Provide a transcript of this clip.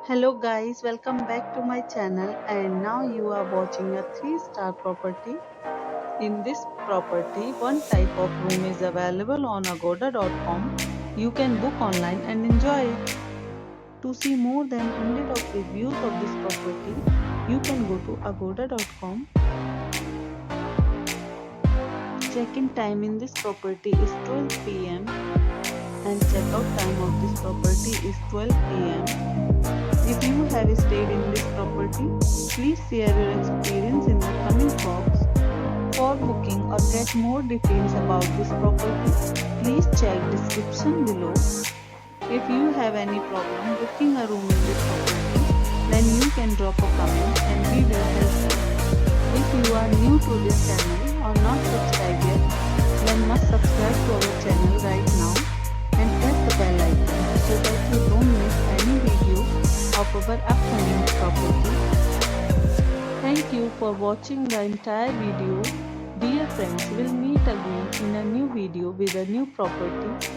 Hello guys, welcome back to my channel and now you are watching a 3-star property. In this property, one type of room is available on agoda.com. You can book online and enjoy it. To see more than 100 of reviews of this property, you can go to agoda.com. Check-in time in this property is 12 pm and check-out time of this property is 12 pm. If you have stayed in this property, please share your experience in the comment box. For booking or get more details about this property, please check description below. If you have any problem booking a room in this property, then you can drop a comment and we will help you. If you are new to this channel or not subscribed yet, then must subscribe to our channel right now and press the bell icon so that you don't miss any video of our upcoming property. Thank you for watching the entire video. Dear friends, we'll meet again in a new video with a new property.